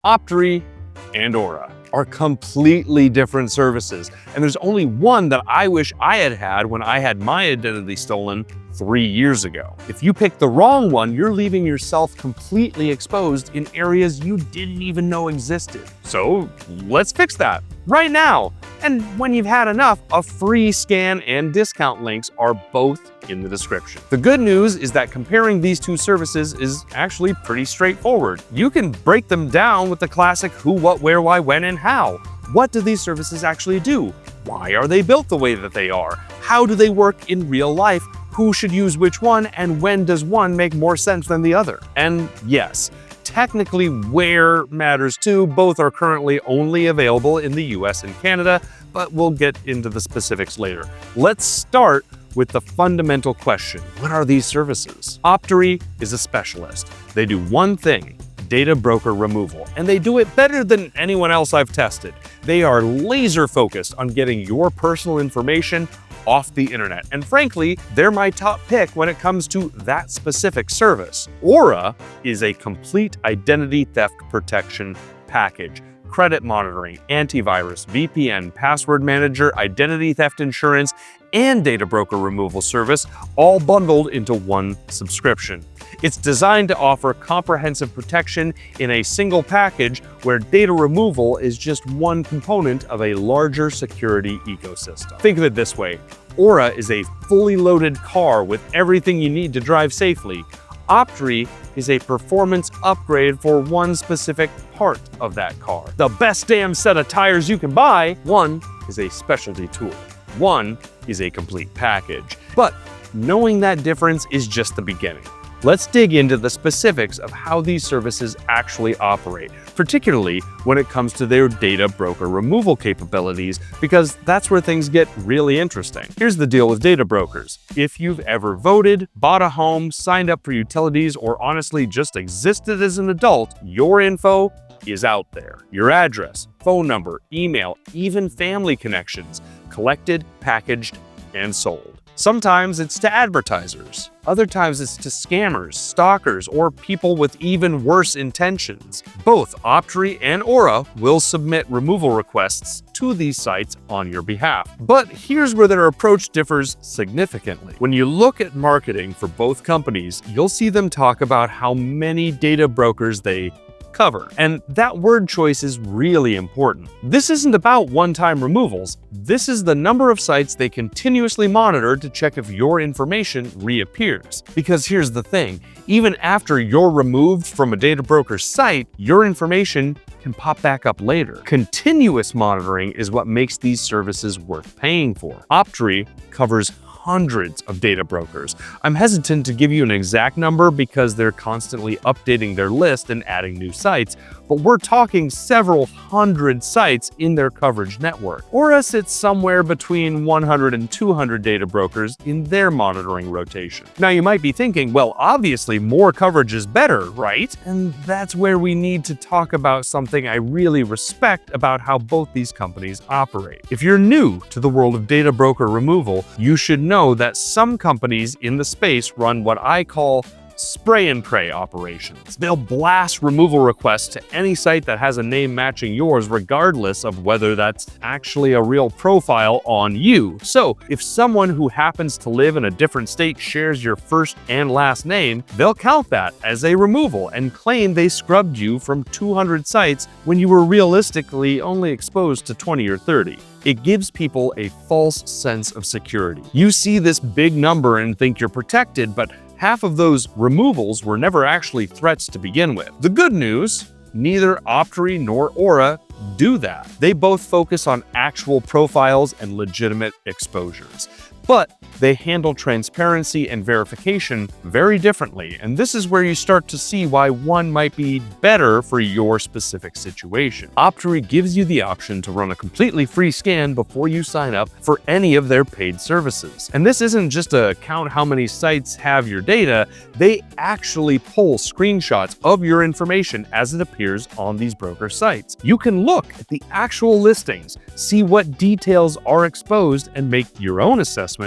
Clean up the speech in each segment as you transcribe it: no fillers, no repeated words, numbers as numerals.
Optery and Aura are completely different services, and there's only one that I wish I had had when I had my identity stolen 3 years ago. If you pick the wrong one, you're leaving yourself completely exposed in areas you didn't even know existed. So let's fix that right now. And when you've had enough, a free scan and discount links are both in the description. The good news is that comparing these two services is actually pretty straightforward. You can break them down with the classic who, what, where, why, when, and how. What do these services actually do? Why are they built the way that they are? How do they work in real life? Who should use which one, and when does one make more sense than the other? And yes, technically where matters too. Both are currently only available in the US and Canada, but we'll get into the specifics later. Let's start with the fundamental question. What are these services? Optery is a specialist. They do one thing: data broker removal, and they do it better than anyone else I've tested. They are laser focused on getting your personal information off the internet, and frankly, they're my top pick when it comes to that specific service. Aura is a complete identity theft protection package. Credit monitoring, antivirus, VPN, password manager, identity theft insurance, and data broker removal service, all bundled into one subscription. It's designed to offer comprehensive protection in a single package where data removal is just one component of a larger security ecosystem. Think of it this way: Aura is a fully loaded car with everything you need to drive safely. Optery is a performance upgrade for one specific part of that car. The best damn set of tires you can buy. One is a specialty tool. One is a complete package. But knowing that difference is just the beginning. Let's dig into the specifics of how these services actually operate, particularly when it comes to their data broker removal capabilities, because that's where things get really interesting. Here's the deal with data brokers. If you've ever voted, bought a home, signed up for utilities, or honestly just existed as an adult, your info is out there. Your address, phone number, email, even family connections, collected, packaged, and sold. Sometimes it's to advertisers. Other times it's to scammers, stalkers, or people with even worse intentions. Both Optery and Aura will submit removal requests to these sites on your behalf. But here's where their approach differs significantly. When you look at marketing for both companies, you'll see them talk about how many data brokers they cover. And that word choice is really important. This isn't about one-time removals. This is the number of sites they continuously monitor to check if your information reappears. Because here's the thing, even after you're removed from a data broker's site, your information can pop back up later. Continuous monitoring is what makes these services worth paying for. Optery covers hundreds of data brokers. I'm hesitant to give you an exact number because they're constantly updating their list and adding new sites, but we're talking several hundred sites in their coverage network. Aura sits somewhere between 100 and 200 data brokers in their monitoring rotation. Now you might be thinking, well, obviously more coverage is better, right? And that's where we need to talk about something I really respect about how both these companies operate. If you're new to the world of data broker removal, you should know that some companies in the space run what I call spray and pray operations. They'll blast removal requests to any site that has a name matching yours, regardless of whether that's actually a real profile on you. So if someone who happens to live in a different state shares your first and last name, they'll count that as a removal and claim they scrubbed you from 200 sites when you were realistically only exposed to 20 or 30. It gives people a false sense of security. You see this big number and think you're protected, but half of those removals were never actually threats to begin with. The good news, neither Optery nor Aura do that. They both focus on actual profiles and legitimate exposures. But they handle transparency and verification very differently, and this is where you start to see why one might be better for your specific situation. Optery gives you the option to run a completely free scan before you sign up for any of their paid services. And this isn't just to count how many sites have your data, they actually pull screenshots of your information as it appears on these broker sites. You can look at the actual listings, see what details are exposed, and make your own assessment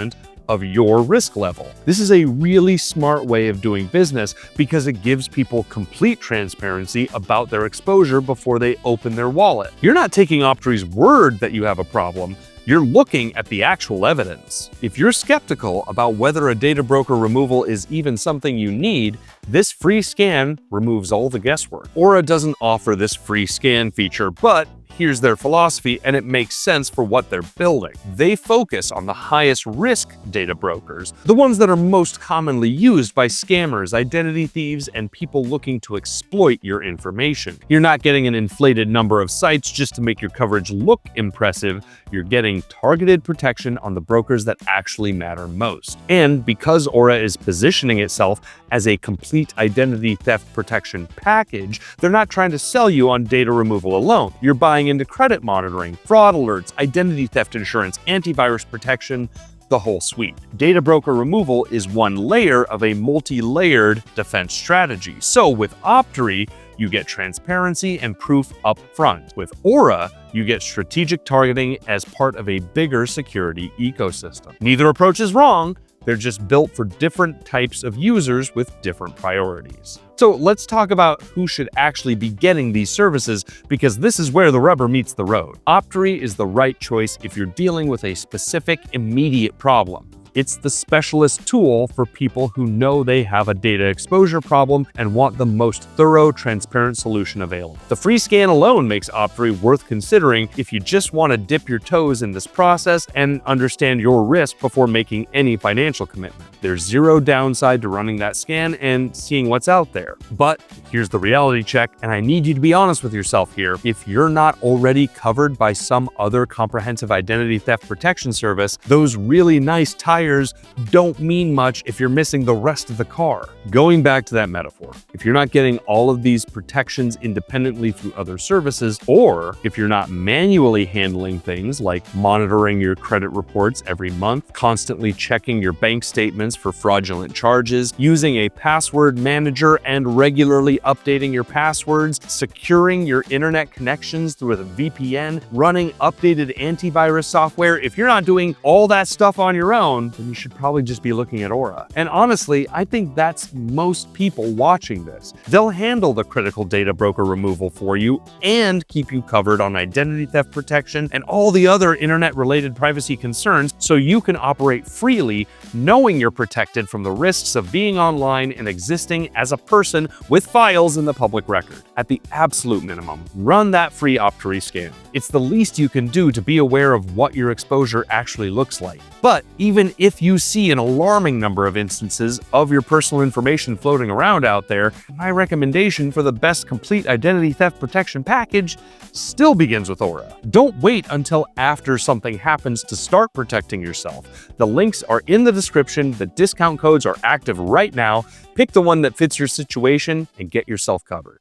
of your risk level. This is a really smart way of doing business because it gives people complete transparency about their exposure before they open their wallet. You're not taking Optery's word that you have a problem. You're looking at the actual evidence. If you're skeptical about whether a data broker removal is even something you need, this free scan removes all the guesswork. Aura doesn't offer this free scan feature, but here's their philosophy, and it makes sense for what they're building. They focus on the highest risk data brokers, the ones that are most commonly used by scammers, identity thieves, and people looking to exploit your information. You're not getting an inflated number of sites just to make your coverage look impressive. You're getting targeted protection on the brokers that actually matter most. And because Aura is positioning itself as a complete identity theft protection package, they're not trying to sell you on data removal alone. You're buying into credit monitoring, fraud alerts, identity theft insurance, antivirus protection, the whole suite. Data broker removal is one layer of a multi-layered defense strategy. So with Optery, you get transparency and proof up front. With Aura, you get strategic targeting as part of a bigger security ecosystem. Neither approach is wrong. They're just built for different types of users with different priorities. So let's talk about who should actually be getting these services, because this is where the rubber meets the road. Optery is the right choice if you're dealing with a specific, immediate problem. It's the specialist tool for people who know they have a data exposure problem and want the most thorough, transparent solution available. The free scan alone makes Optery worth considering if you just want to dip your toes in this process and understand your risk before making any financial commitment. There's zero downside to running that scan and seeing what's out there. But here's the reality check, and I need you to be honest with yourself here. If you're not already covered by some other comprehensive identity theft protection service, those really nice tires don't mean much if you're missing the rest of the car. Going back to that metaphor, if you're not getting all of these protections independently through other services, or if you're not manually handling things like monitoring your credit reports every month, constantly checking your bank statements for fraudulent charges, using a password manager and regularly updating your passwords, securing your internet connections through a VPN, running updated antivirus software, if you're not doing all that stuff on your own, then you should probably just be looking at Aura. And honestly, I think that's most people watching this. They'll handle the critical data broker removal for you and keep you covered on identity theft protection and all the other internet-related privacy concerns, so you can operate freely, knowing you're protected from the risks of being online and existing as a person with files in the public record. At the absolute minimum, run that free Optery scan. It's the least you can do to be aware of what your exposure actually looks like. But even if you see an alarming number of instances of your personal information floating around out there, my recommendation for the best complete identity theft protection package still begins with Aura. Don't wait until after something happens to start protecting yourself. The links are in the description. The discount codes are active right now. Pick the one that fits your situation and get yourself covered.